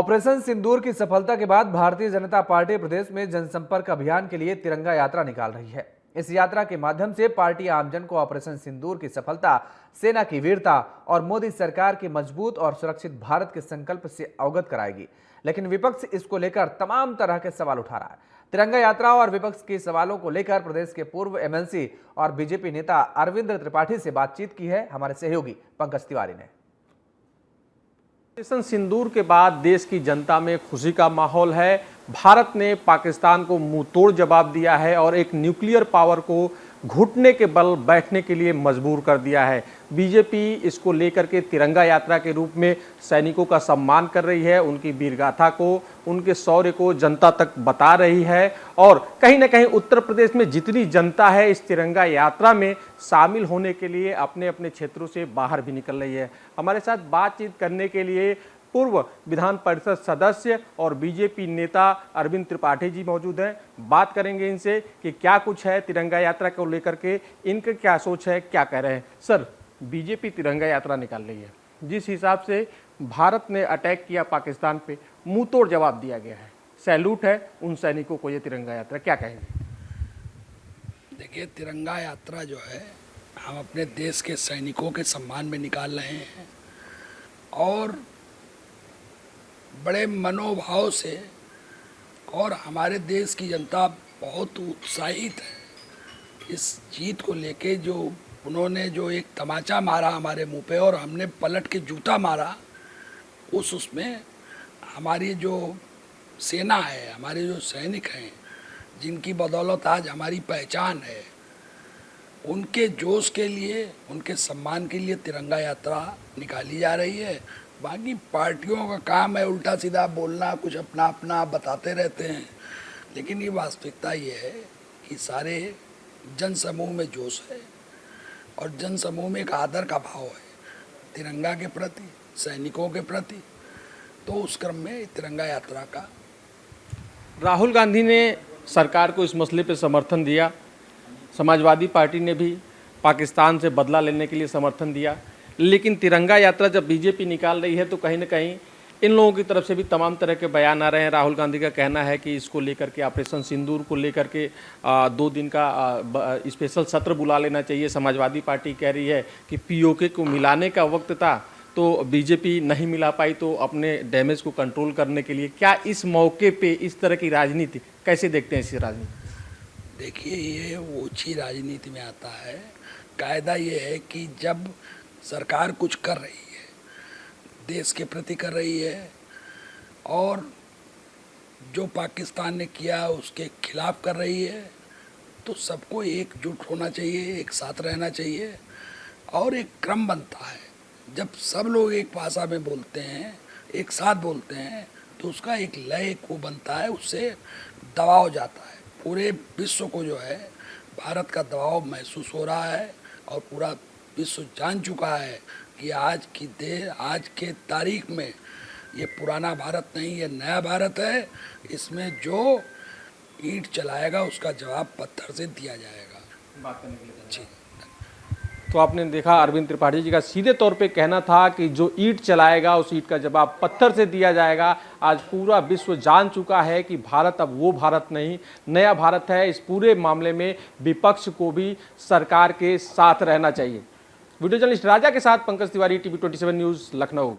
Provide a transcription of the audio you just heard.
Operation सिंदूर की सफलता के बाद भारतीय जनता पार्टी प्रदेश में जनसंपर्क अभियान के लिए तिरंगा यात्रा निकाल रही है। इस यात्रा के माध्यम से पार्टी आमजन को ऑपरेशन सिंदूर की सफलता, सेना की वीरता और मोदी सरकार के मजबूत और सुरक्षित भारत के संकल्प से अवगत कराएगी। लेकिन विपक्ष इसको लेकर तमाम तरह के सवाल उठा रहा है। तिरंगा यात्रा और विपक्ष के सवालों को लेकर प्रदेश के पूर्व एमएलसी और बीजेपी नेता अरविंद त्रिपाठी से बातचीत की है हमारे सहयोगी पंकज तिवारी ने। ऑपरेशन सिंदूर के बाद देश की जनता में खुशी का माहौल है। भारत ने पाकिस्तान को मुंहतोड़ जवाब दिया है और एक न्यूक्लियर पावर को घुटने के बल बैठने के लिए मजबूर कर दिया है। बीजेपी इसको लेकर के तिरंगा यात्रा के रूप में सैनिकों का सम्मान कर रही है, उनकी वीरगाथा को, उनके शौर्य को जनता तक बता रही है और कहीं ना कहीं उत्तर प्रदेश में जितनी जनता है इस तिरंगा यात्रा में शामिल होने के लिए अपने अपने क्षेत्रों से बाहर भी निकल रही है। हमारे साथ बातचीत करने के लिए पूर्व विधान परिषद सदस्य और बीजेपी नेता अरविंद त्रिपाठी जी मौजूद हैं। बात करेंगे इनसे कि क्या कुछ है तिरंगा यात्रा को लेकर के, इनके क्या सोच है, क्या कह रहे हैं। सर, बीजेपी तिरंगा यात्रा निकाल रही है, जिस हिसाब से भारत ने अटैक किया पाकिस्तान पे, मुंह तोड़ जवाब दिया गया है, सैल्यूट है उन सैनिकों को। ये तिरंगा यात्रा क्या कहेंगे? देखिए, तिरंगा यात्रा जो है हम अपने देश के सैनिकों के सम्मान में निकाल रहे हैं और बड़े मनोभाव से, और हमारे देश की जनता बहुत उत्साहित है इस जीत को लेके। जो उन्होंने जो एक तमाचा मारा हमारे मुंह पे और हमने पलट के जूता मारा, उसमें हमारी जो सेना है, हमारे जो सैनिक हैं, जिनकी बदौलत आज हमारी पहचान है, उनके जोश के लिए, उनके सम्मान के लिए तिरंगा यात्रा निकाली जा रही है। बाकी पार्टियों का काम है उल्टा सीधा बोलना, कुछ अपना अपना बताते रहते हैं, लेकिन ये वास्तविकता ये है कि सारे जन समूह में जोश है और जन समूह में एक आदर का भाव है तिरंगा के प्रति, सैनिकों के प्रति। तो उस क्रम में तिरंगा यात्रा का राहुल गांधी ने सरकार को इस मसले पर समर्थन दिया, समाजवादी पार्टी ने भी पाकिस्तान से बदला लेने के लिए समर्थन दिया, लेकिन तिरंगा यात्रा जब बीजेपी निकाल रही है तो कहीं ना कहीं इन लोगों की तरफ से भी तमाम तरह के बयान आ रहे हैं। राहुल गांधी का कहना है कि इसको लेकर के ऑपरेशन सिंदूर को लेकर के 2 दिन का स्पेशल सत्र बुला लेना चाहिए। समाजवादी पार्टी कह रही है कि पीओके को मिलाने का वक्त था तो बीजेपी नहीं मिला पाई, तो अपने डैमेज को कंट्रोल करने के लिए क्या इस मौके पे इस तरह की राजनीति कैसे देखते हैं? इस राजनीति, देखिए, ये ओछी राजनीति में आता है। कायदा ये है कि जब सरकार कुछ कर रही है, देश के प्रति कर रही है, और जो पाकिस्तान ने किया उसके खिलाफ कर रही है, तो सबको एकजुट होना चाहिए, एक साथ रहना चाहिए और एक क्रम बनता है। जब सब लोग एक भाषा में बोलते हैं, एक साथ बोलते हैं, तो उसका एक लय को बनता है, उससे दबाव जाता है। पूरे विश्व को जो है भारत का दबाव महसूस हो रहा है और पूरा विश्व जान चुका है कि आज के तारीख में ये पुराना भारत नहीं, ये नया भारत है। इसमें जो ईंट चलाएगा उसका जवाब पत्थर से दिया जाएगा। बात करने के लिए जी। तो आपने देखा अरविंद त्रिपाठी जी का सीधे तौर पे कहना था कि जो ईंट चलाएगा उस ईंट का जवाब पत्थर से दिया जाएगा। आज पूरा विश्व जान चुका है कि भारत अब वो भारत नहीं, नया भारत है। इस पूरे मामले में विपक्ष को भी सरकार के साथ रहना चाहिए। वीडियो जर्नलिस्ट राजा के साथ पंकज तिवारी, टीवी 27 न्यूज़, लखनऊ।